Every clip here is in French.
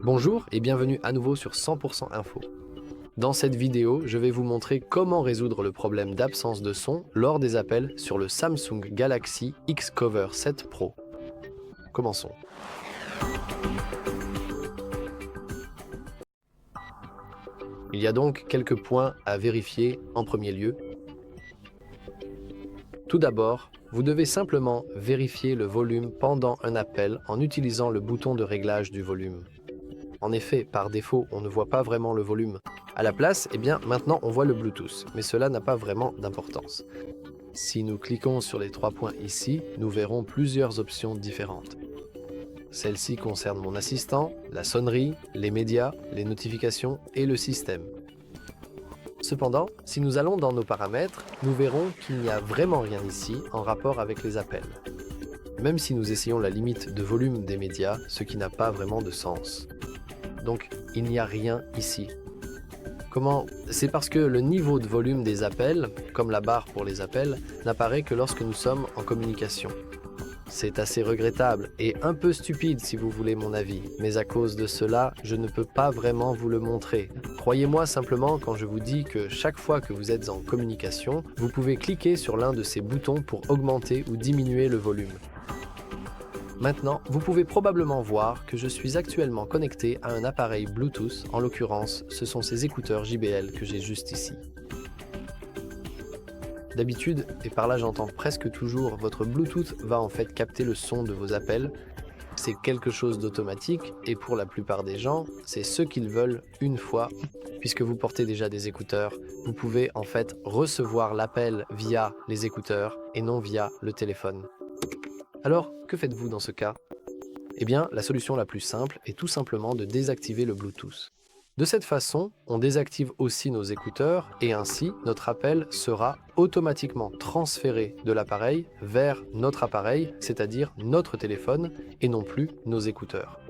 Bonjour et bienvenue à nouveau sur 100% Info. Dans cette vidéo, je vais vous montrer comment résoudre le problème d'absence de son lors des appels sur le Samsung Galaxy Xcover 7 Pro. Commençons. Il y a donc quelques points à vérifier en premier lieu. Tout d'abord, vous devez simplement vérifier le volume pendant un appel en utilisant le bouton de réglage du volume. En effet, par défaut, on ne voit pas vraiment le volume. À la place, maintenant on voit le Bluetooth, mais cela n'a pas vraiment d'importance. Si nous cliquons sur les 3 points ici, nous verrons plusieurs options différentes. Celle-ci concerne mon assistant, la sonnerie, les médias, les notifications et le système. Cependant, si nous allons dans nos paramètres, nous verrons qu'il n'y a vraiment rien ici en rapport avec les appels. Même si nous essayons la limite de volume des médias, ce qui n'a pas vraiment de sens. Donc, il n'y a rien ici. Comment? C'est parce que le niveau de volume des appels, comme la barre pour les appels, n'apparaît que lorsque nous sommes en communication. C'est assez regrettable et un peu stupide si vous voulez mon avis, mais à cause de cela, je ne peux pas vraiment vous le montrer. Croyez-moi simplement quand je vous dis que chaque fois que vous êtes en communication, vous pouvez cliquer sur l'un de ces boutons pour augmenter ou diminuer le volume. Maintenant, vous pouvez probablement voir que je suis actuellement connecté à un appareil Bluetooth, en l'occurrence, ce sont ces écouteurs JBL que j'ai juste ici. D'habitude, et par là j'entends presque toujours, votre Bluetooth va en fait capter le son de vos appels. C'est quelque chose d'automatique et pour la plupart des gens, c'est ce qu'ils veulent une fois. Puisque vous portez déjà des écouteurs, vous pouvez en fait recevoir l'appel via les écouteurs et non via le téléphone. Alors, que faites-vous dans ce cas? Eh bien, la solution la plus simple est tout simplement de désactiver le Bluetooth. De cette façon, on désactive aussi nos écouteurs et ainsi, notre appel sera automatiquement transféré de l'appareil vers notre appareil, c'est-à-dire notre téléphone et non plus nos écouteurs.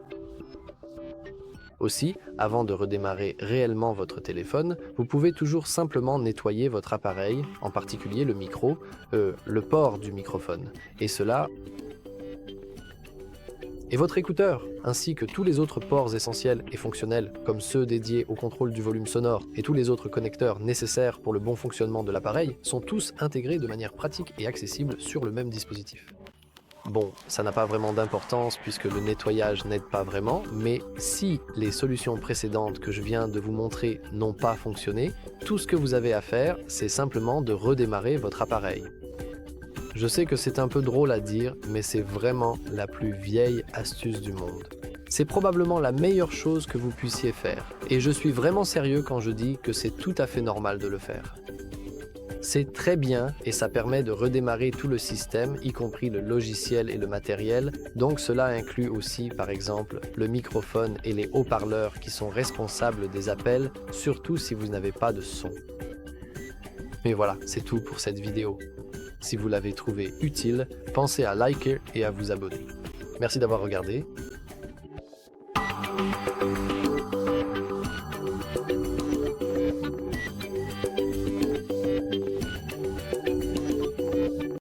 Aussi, avant de redémarrer réellement votre téléphone, vous pouvez toujours simplement nettoyer votre appareil, en particulier le micro, le port du microphone, et votre écouteur, ainsi que tous les autres ports essentiels et fonctionnels, comme ceux dédiés au contrôle du volume sonore et tous les autres connecteurs nécessaires pour le bon fonctionnement de l'appareil, sont tous intégrés de manière pratique et accessible sur le même dispositif. Bon, ça n'a pas vraiment d'importance puisque le nettoyage n'aide pas vraiment, mais si les solutions précédentes que je viens de vous montrer n'ont pas fonctionné, tout ce que vous avez à faire, c'est simplement de redémarrer votre appareil. Je sais que c'est un peu drôle à dire, mais c'est vraiment la plus vieille astuce du monde. C'est probablement la meilleure chose que vous puissiez faire, et je suis vraiment sérieux quand je dis que c'est tout à fait normal de le faire. C'est très bien et ça permet de redémarrer tout le système, y compris le logiciel et le matériel, donc cela inclut aussi par exemple le microphone et les haut-parleurs qui sont responsables des appels, surtout si vous n'avez pas de son. Mais voilà, c'est tout pour cette vidéo. Si vous l'avez trouvé utile, pensez à liker et à vous abonner. Merci d'avoir regardé.